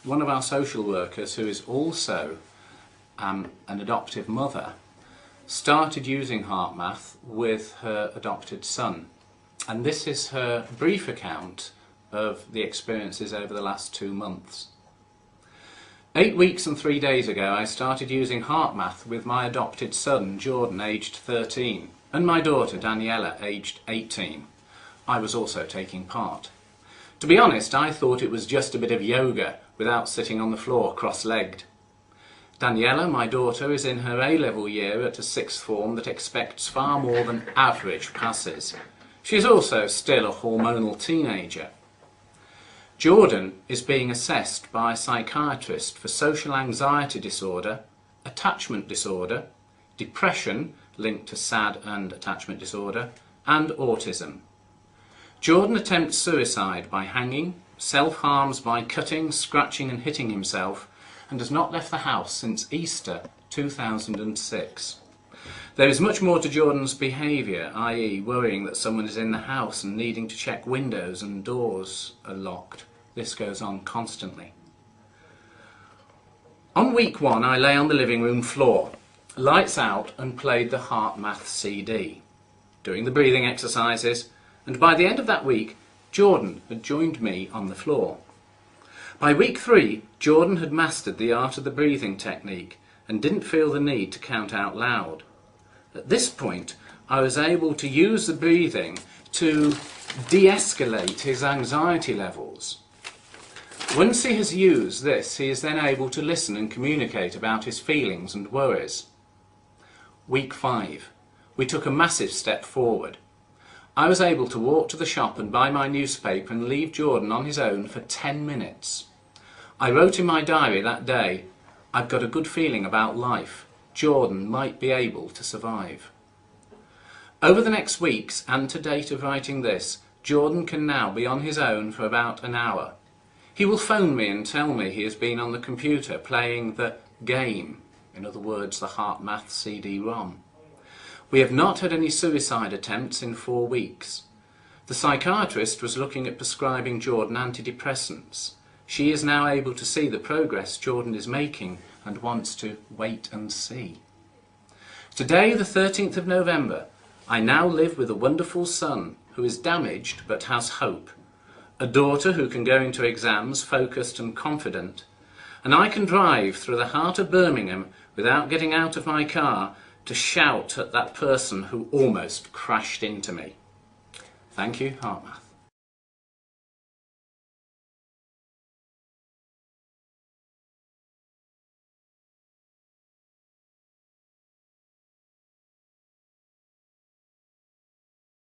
one of our social workers, who is also an adoptive mother, started using HeartMath with her adopted son. And this is her brief account of the experiences over the last 2 months. 8 weeks and 3 days ago, I started using HeartMath with my adopted son, Jordan, aged 13, and my daughter, Daniela, aged 18. I was also taking part. To be honest, I thought it was just a bit of yoga without sitting on the floor cross-legged. Daniela, my daughter, is in her A-level year at a sixth form that expects far more than average passes. She is also still a hormonal teenager. Jordan is being assessed by a psychiatrist for social anxiety disorder, attachment disorder, depression linked to SAD and attachment disorder, and autism. Jordan attempts suicide by hanging, self-harms by cutting, scratching and hitting himself, and has not left the house since Easter 2006. There is much more to Jordan's behaviour, i.e. worrying that someone is in the house and needing to check windows and doors are locked. This goes on constantly. On week 1, I lay on the living room floor, lights out, and played the HeartMath CD, doing the breathing exercises, and by the end of that week, Jordan had joined me on the floor. By week 3, Jordan had mastered the art of the breathing technique and didn't feel the need to count out loud. At this point, I was able to use the breathing to de-escalate his anxiety levels. Once he has used this, he is then able to listen and communicate about his feelings and worries. Week 5. We took a massive step forward. I was able to walk to the shop and buy my newspaper and leave Jordan on his own for 10 minutes. I wrote in my diary that day, "I've got a good feeling about life. Jordan might be able to survive." Over the next weeks, and to date of writing this, Jordan can now be on his own for about an hour. He will phone me and tell me he has been on the computer playing the game, in other words, the HeartMath CD-ROM. We have not had any suicide attempts in 4 weeks. The psychiatrist was looking at prescribing Jordan antidepressants. She is now able to see the progress Jordan is making and wants to wait and see. Today, the 13th of November, I now live with a wonderful son who is damaged but has hope, a daughter who can go into exams focused and confident, and I can drive through the heart of Birmingham without getting out of my car to shout at that person who almost crashed into me. Thank you, HeartMath.